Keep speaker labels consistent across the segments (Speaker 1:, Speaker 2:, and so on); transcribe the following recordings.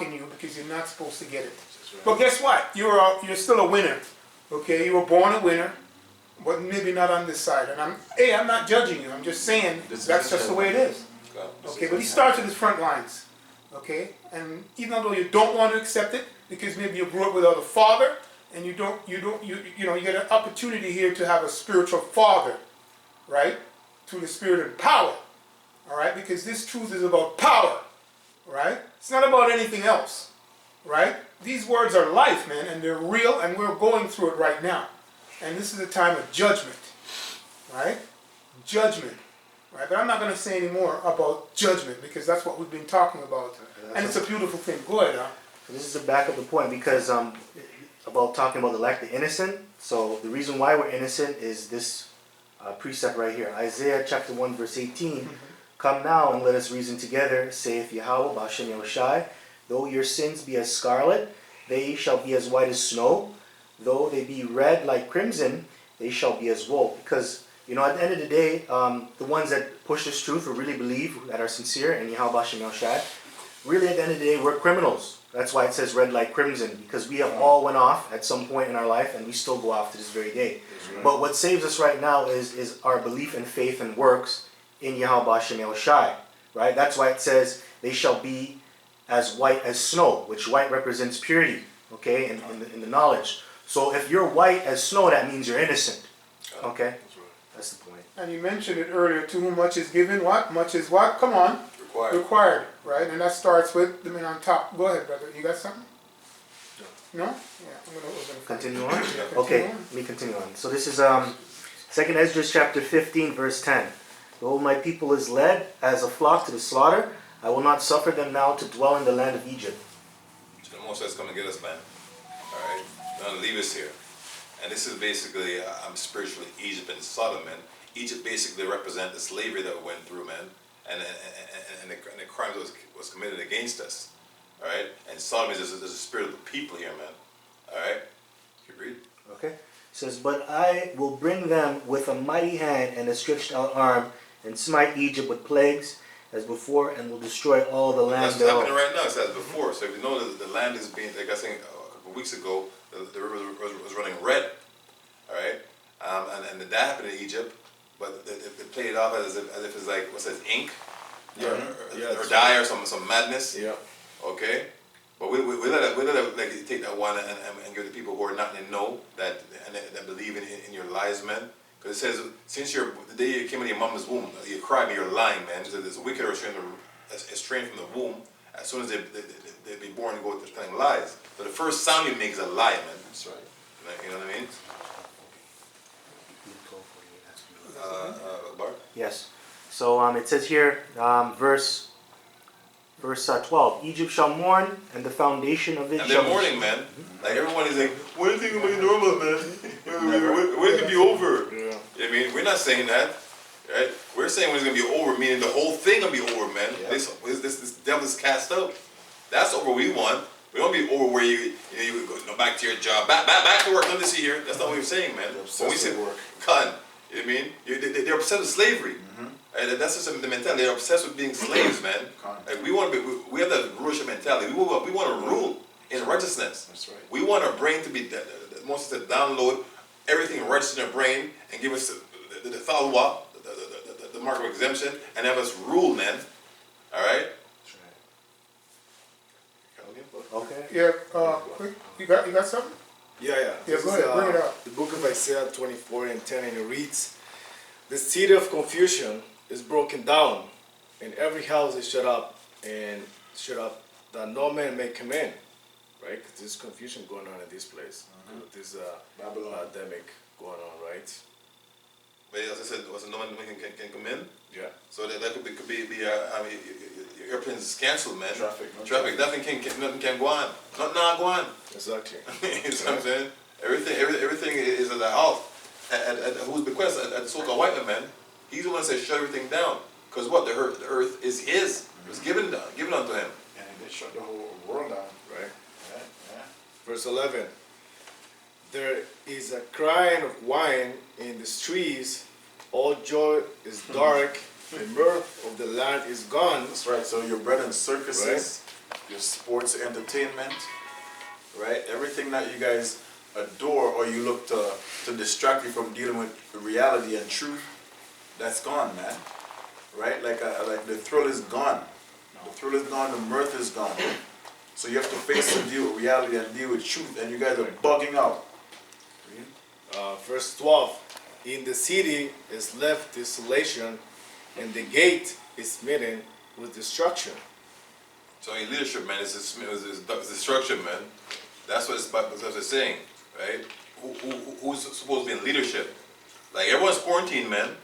Speaker 1: blocking you because you're not supposed to get it. But guess what? You're still a winner. Okay, you were born a winner, but maybe not on this side. And I'm not judging you. I'm just saying that's just the way it is. Okay, but he starts with his front lines. Okay, and even though you don't want to accept it because maybe you grew up without a father, and you get an opportunity here to have a spiritual father, right? Through the spirit and power. All right, because this truth is about power, right? It's not about anything else, right? These words are life, man, and they're real, and we're going through it right now. And this is a time of judgment, right? Judgment, right? But I'm not going to say any more about judgment because that's what we've been talking about, and it's a beautiful thing. Go ahead, huh?
Speaker 2: So this is to back up the point because about talking about the elect, the innocent. So the reason why we're innocent is this precept right here, Isaiah chapter 1 verse 18. Come now and let us reason together, saith Yahweh, B'Hashem Yahushai. Though your sins be as scarlet, they shall be as white as snow. Though they be red like crimson, they shall be as wool. Because, you know, at the end of the day, the ones that push this truth or really believe, that are sincere in Yahweh, B'Hashem Yahushai, really at the end of the day, we're criminals. That's why it says red like crimson, because we have all went off at some point in our life, and we still go off to this very day. Right. But what saves us right now is our belief and faith and works in Yahweh B'Hashem Yahushai, right? That's why it says they shall be as white as snow, which white represents purity, okay, in the knowledge. So if you're white as snow, that means you're innocent, okay? That's the point.
Speaker 1: And you mentioned it earlier, to whom much is given, what? Much is what? Come on. Required, right? And that starts with the man on top. Go ahead, brother. You got something? No? Yeah, we're gonna
Speaker 2: continue on?
Speaker 1: Yeah, continue
Speaker 2: okay,
Speaker 1: on.
Speaker 2: let me continue on. So this is 2nd Esdras chapter 15, verse 10. Though my people is led as a flock to the slaughter, I will not suffer them now to dwell in the land of Egypt.
Speaker 3: So the Most High is coming to get us, man. All right? Don't leave us here. And this is basically, spiritually Egypt and Sodom, man. Egypt basically represents the slavery that we went through, man. And the crime that was committed against us. All right? And Sodom is the spirit of the people here, man. All right? You read?
Speaker 2: Okay. It says, but I will bring them with a mighty hand and a stretched out arm, and smite Egypt with plagues as before, and will destroy all the land.
Speaker 3: That's happening right now. It's as before. So if you know that the land is being, like I was saying a couple of weeks ago, the river was running red. All right? And that happened in Egypt. But they played it off as if it's like, what's that, ink? Or dye or some madness. Yeah. Okay? But we let it like, take that one and give the people who are not in the know that believe in your lies, man. Because it says, since the day you came in your mama's womb, you cried and you're lying, man. So there's a wicked or estranged from the womb. As soon as they be born, they go to telling lies. So the first sound you make is a lie, man. That's right. You know what I mean? Bart?
Speaker 2: Yes. So it says here, verse 12, Egypt shall mourn, and the foundation of it
Speaker 3: and
Speaker 2: shall...
Speaker 3: they're mourning, man. Like everyone is like, when is it going to be normal, man? When is it going to be over? Yeah. I mean, we're not saying that, right? We're saying when it's going to be over, meaning the whole thing going to be over, man. Yeah. This devil is cast out. That's over we want. We don't be over where you go back to your job. Back to work, nothing to see here. That's not what we're saying, man. When we say work. Con, you know what I mean? They're obsessed with slavery. And that's just the mentality. They're obsessed with being slaves, man. Like we have that rulership mentality. We want to rule in righteousness. That's right. We want our brain to be, most of the download everything righteous in our brain and give us the thalwa, the mark of exemption, and have us rule, man. All right?
Speaker 2: Okay.
Speaker 1: Yeah. Quick. You got something?
Speaker 4: Yeah.
Speaker 1: Yeah.
Speaker 4: This
Speaker 1: Go ahead. Bring it up.
Speaker 4: The book of Isaiah 24:10, and it reads, "The city of confusion is broken down, and every house is shut up, that no man may come in." Right? Because there's confusion going on in this place. This pandemic going on, right?
Speaker 3: But as I said, no one can come in.
Speaker 4: Yeah. So
Speaker 3: that could be your airplane is canceled, man.
Speaker 4: Traffic.
Speaker 3: Nothing can go on. Not go on.
Speaker 4: Exactly.
Speaker 3: You know what I'm saying? Everything is at the halt. At whose bequest? At the so-called white man. He's the one that says shut everything down. Because what? The earth is his. It was given unto him.
Speaker 5: And they shut the whole world down.
Speaker 4: Right.
Speaker 5: Yeah.
Speaker 4: Verse 11. There is a crying of wine in the streets. All joy is dark. The mirth of the land is gone.
Speaker 5: That's right. So your bread and circuses, your sports entertainment, right? Everything that you guys adore or you look to distract you from dealing with reality and truth, that's gone, man. Right? Like the thrill is gone. The thrill is gone, the mirth is gone. So you have to face and deal with reality and deal with truth, and you guys are bugging out.
Speaker 4: Verse 12, in the city is left desolation, and the gate is smitten with destruction.
Speaker 3: So in leadership, man, it's destruction, man. That's what it's saying, right? Who's supposed to be in leadership? Like everyone's quarantined, man.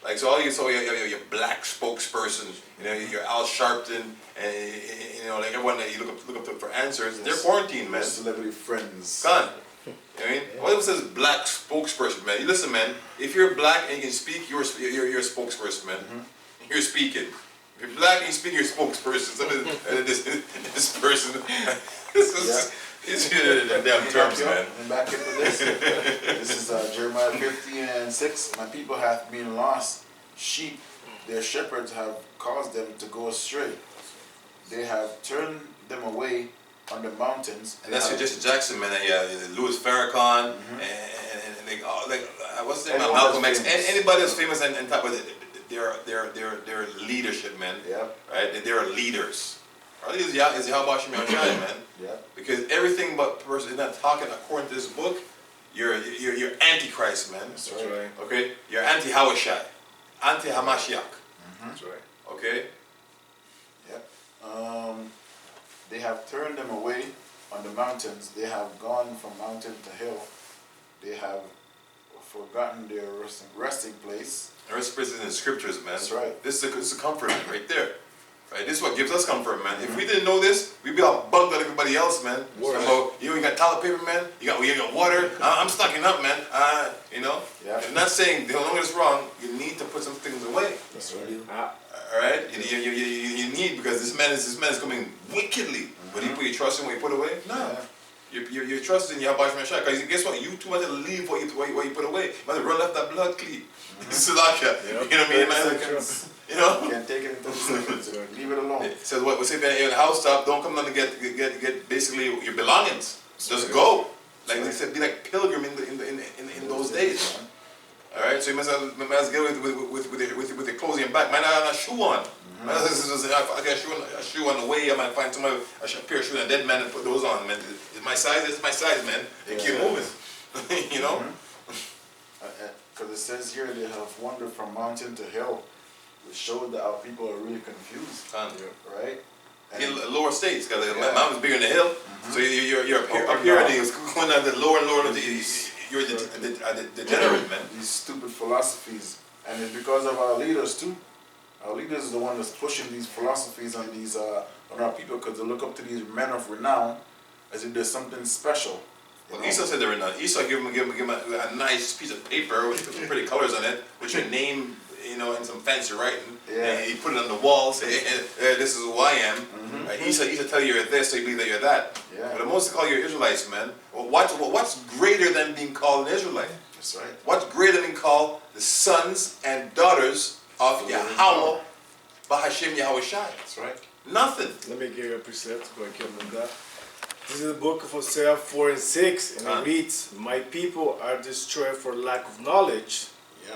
Speaker 3: Like so, your black spokesperson, you know, your Al Sharpton, and you know, like everyone that you look up to for answers, they're quarantined, man.
Speaker 5: Celebrity friends.
Speaker 3: Gone. You know what I mean? What if it says black spokesperson, man? You listen, man. If you're black and you can speak, you're a spokesperson, man. You're speaking. If you're black and you speak, you're a spokesperson. This person, these are damn terms, man.
Speaker 5: And back into this. This is Jeremiah 15:6. My people hath been lost sheep. Their shepherds have caused them to go astray. They have turned them away on the mountains.
Speaker 3: And that's just Jackson, man. Yeah, Louis Farrakhan, and what's his name?
Speaker 5: Anyone
Speaker 3: Malcolm
Speaker 5: that's
Speaker 3: X.
Speaker 5: famous.
Speaker 3: Anybody that's famous and top of it, they're leadership, man.
Speaker 5: Yep.
Speaker 3: Right? They're leaders. Our leaders is Yahweh Shem Yahshai, man.
Speaker 5: Yep.
Speaker 3: Because everything but person is not talking according to this book. You're antichrist, man.
Speaker 5: That's
Speaker 4: That's
Speaker 5: right.
Speaker 4: right.
Speaker 3: Okay? You're anti-Hawashai, anti-Hamashiach.
Speaker 5: That's right.
Speaker 3: Okay?
Speaker 5: Yep. They have turned them away on the mountains. They have gone from mountain to hill. They have forgotten their resting place.
Speaker 3: The rest of it is in the scriptures, man.
Speaker 5: That's right.
Speaker 3: This is a comfort right there. Right? This is what gives us comfort, man. If we didn't know this, we'd be all bugged on everybody else, man.
Speaker 4: Word.
Speaker 3: So, you got toilet paper, man. You got water. I'm stocking up, man. You know.
Speaker 5: Yeah.
Speaker 3: I'm not saying don't get us wrong. You need to put some things away.
Speaker 5: That's right.
Speaker 3: All right. You need, because this man is coming wickedly. But you put your trust in what you put away. No.
Speaker 5: Yeah.
Speaker 3: Your trust in Yahweh Shemashah. Because guess what? You too much to leave what you put away. You must run left that blood clean. This is like that. You know what I mean, man? You know?
Speaker 5: Can't take it into the seconds. Leave it alone.
Speaker 3: It says what? We say, you're in the house top, don't come down to get basically your belongings. Just go. Like they said, be like pilgrim in those days. All right. So you must get with the clothes in your back. Might not have a shoe on. I got a shoe on the way. I might find somebody a pair of shoes and a dead man and put those on, man. It's my size. It's my size, man. And keep moving. You know.
Speaker 5: Because it says here they have wandered from mountain to hill, which showed that our people are really confused, right? And
Speaker 3: In lower states, because the mountain's bigger than the hill. So you're up here, and it's going down the lower and lower. You're a degenerate, man.
Speaker 5: these stupid philosophies, and it's because of our leaders too. Our leaders is the one that's pushing these philosophies on these on our people, because they look up to these men of renown as if there's something special.
Speaker 3: Well, Esau said they were not. Esau gave him a nice piece of paper with some pretty colors on it, with your name, you know, and some fancy writing.
Speaker 5: Yeah.
Speaker 3: And he put it on the wall, say, this is who I am. Right? Esau tell you you're this, so you believe that you're that.
Speaker 5: Yeah.
Speaker 3: But the most they call you Israelites, man. Well, what's greater than being called an Israelite?
Speaker 5: That's right.
Speaker 3: What's greater than being called the sons and daughters of Yahweh, Bahashem Yahweh Shai?
Speaker 5: That's right.
Speaker 3: Nothing.
Speaker 4: Let me give you a precept go ahead on that. This is the book of Hosea 4:6, and it reads, my people are destroyed for lack of knowledge,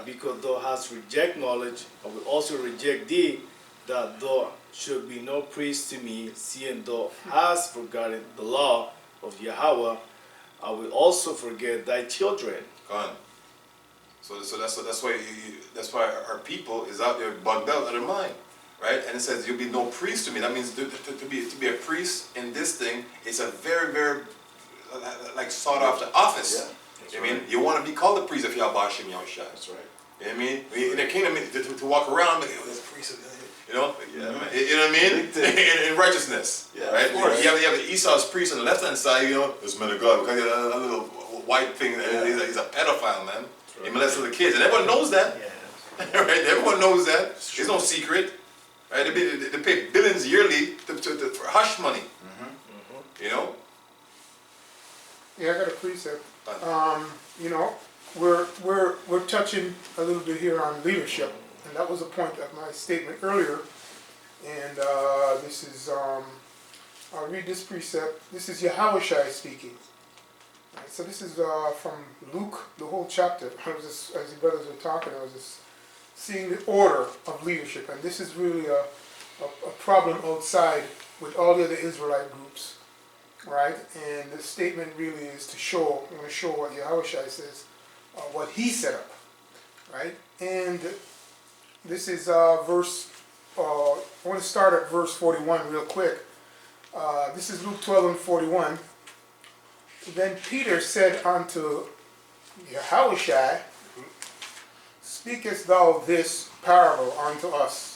Speaker 4: because thou hast rejected knowledge, I will also reject thee, that thou should be no priest to me, seeing thou hast forgotten the law of Yahweh, I will also forget thy children.
Speaker 3: Gone. So that's why our people is out there bugged out of their mind, right? And it says you'll be no priest to me. That means to be a priest in this thing is a very, very like sought after office.
Speaker 5: Yeah.
Speaker 3: I mean, you want to be called the priest of Yahweh Shem Yahushua.
Speaker 5: That's right.
Speaker 3: You know what I mean? In the kingdom, to walk around, like, oh, there's a priest. You know, you know what I mean? In righteousness, right?
Speaker 5: Of course.
Speaker 3: You have the Esau's priest on the left hand side. You know, this man of God, because he has a little white thing. He's a pedophile, man. He molests little kids, and everyone knows that. Right? Everyone knows that. It's no secret. Right? They pay billions yearly for hush money. You know.
Speaker 1: Yeah, I got a precept. You know, we're touching a little bit here on leadership, and that was a point of my statement earlier. And this is I'll read this precept. This is Yahushua speaking. Right, so this is from Luke, the whole chapter. I was just, as the brothers were talking, I was just seeing the order of leadership, and this is really a problem outside with all the other Israelite groups, right? And the statement really is to show, I want to show what Yahushua says, what he set up, right? And this is verse, I want to start at verse 41 real quick. This is Luke 12:41. Then Peter said unto Yahushua, speakest thou this parable unto us,